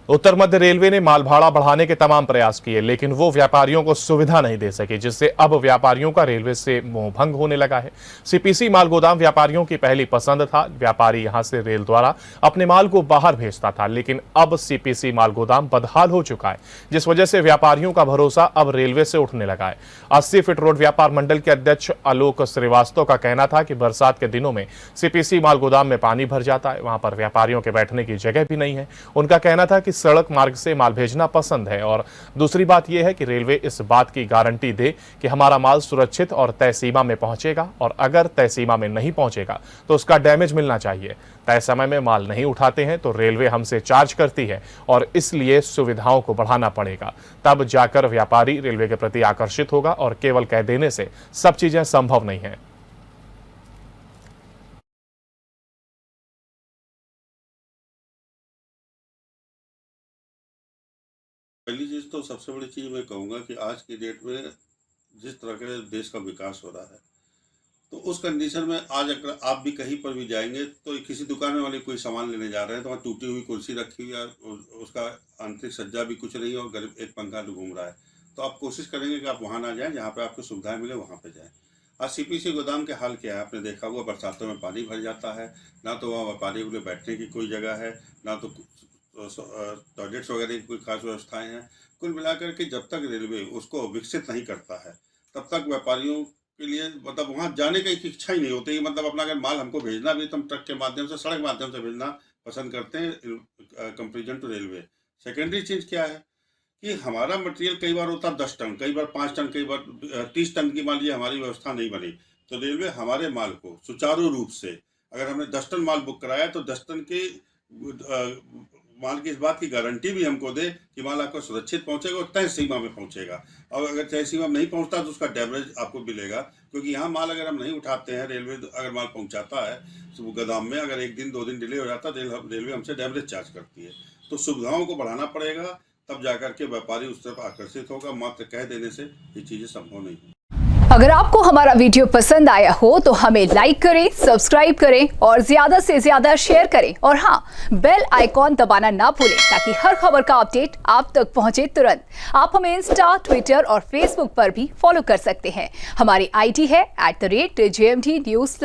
उत्तर मध्य railway ने माल भाड़ा बढ़ाने के तमाम प्रयास किए, लेकिन वो व्यापारियों को सुविधा नहीं दे सके, जिससे अब व्यापारियों का रेलवे से मोहभंग होने लगा है। सीपीसी माल गोदाम व्यापारियों की पहली पसंद था। व्यापारी यहां से रेल द्वारा अपने माल को बाहर भेजता था, लेकिन अब सीपीसी माल गोदाम बदहाल हो चुका है, जिस वजह से व्यापारियों का भरोसा अब रेलवे से उठने लगा है। 80 फीट रोड व्यापार मंडल के अध्यक्ष आलोक श्रीवास्तव का कहना था कि बरसात के दिनों में सीपीसी माल गोदाम में पानी भर जाता है, वहां पर व्यापारियों के बैठने की जगह भी नहीं है। उनका कहना था कि सड़क मार्ग से माल भेजना पसंद है, और दूसरी बात यह है कि रेलवे इस बात की गारंटी दे कि हमारा माल सुरक्षित और तय सीमा में पहुंचेगा, और अगर तय सीमा में नहीं पहुंचेगा तो उसका डैमेज मिलना चाहिए। तय समय में माल नहीं उठाते हैं तो रेलवे हमसे चार्ज करती है, और इसलिए सुविधाओं को बढ़ाना पड़ेगा, तब जाकर व्यापारी रेलवे के प्रति आकर्षित होगा, और केवल कह देने से सब चीजें संभव नहीं है। पहली चीज़ तो सबसे बड़ी चीज़ मैं कहूँगा कि आज की डेट में जिस तरह के देश का विकास हो रहा है, तो उस कंडीशन में आज अगर आप भी कहीं पर भी जाएंगे तो किसी दुकान में वाले कोई सामान लेने जा रहे हैं तो वहाँ टूटी हुई कुर्सी रखी हुई है, उसका आंतरिक सज्जा भी कुछ नहीं है और गरीब एक पंखा घूम रहा है, तो आप कोशिश करेंगे कि आप वहाँ ना जाएं, जहाँ पे आपको सुविधाएं मिले वहाँ पे जाएं। आज सीपीसी गोदाम के हाल क्या है आपने देखा हुआ, बरसातों में पानी भर जाता है, ना तो वहाँ व्यापारियों के लिए बैठने की कोई जगह है, ना तो टॉयलेट्स वगैरह की कोई खास व्यवस्थाएं हैं। कुल मिलाकर के जब तक रेलवे उसको विकसित नहीं करता है तब तक व्यापारियों के लिए मतलब वहाँ जाने की इच्छा ही नहीं होती। मतलब अपना अगर माल हमको भेजना भी तो हम ट्रक के माध्यम से, सड़क माध्यम से भेजना पसंद करते हैं कंपेरिजन टू रेलवे। सेकेंडरी चीज़ क्या है कि हमारा मटेरियल कई बार होता है 10 टन, कई बार 5 टन, कई बार 30 टन की मान लीजिए हमारी व्यवस्था नहीं बनी, तो रेलवे हमारे माल को सुचारू रूप से, अगर हमने 10 टन माल बुक कराया तो 10 टन के माल की इस बात की गारंटी भी हमको दे कि माल आपको सुरक्षित पहुंचेगा और तय सीमा में पहुंचेगा, और अगर तय सीमा में नहीं पहुंचता तो उसका डैमेज आपको मिलेगा। क्योंकि यहाँ माल अगर हम नहीं उठाते हैं, रेलवे अगर माल पहुंचाता है तो गोदाम में अगर 1 दिन 2 दिन डिले हो जाता है रेलवे हमसे डैमेज चार्ज करती है। तो सुविधाओं को बढ़ाना पड़ेगा, तब जाकर के व्यापारी उस तरफ आकर्षित होगा। मात्र कह देने से ये चीज़ें संभव नहीं है। अगर आपको हमारा वीडियो पसंद आया हो तो हमें लाइक करें, सब्सक्राइब करें और ज्यादा से ज्यादा शेयर करें, और हाँ, बेल आइकॉन दबाना ना भूलें ताकि हर खबर का अपडेट आप तक पहुंचे तुरंत। आप हमें इंस्टा, ट्विटर और फेसबुक पर भी फॉलो कर सकते हैं। हमारी आईडी है @JMT News।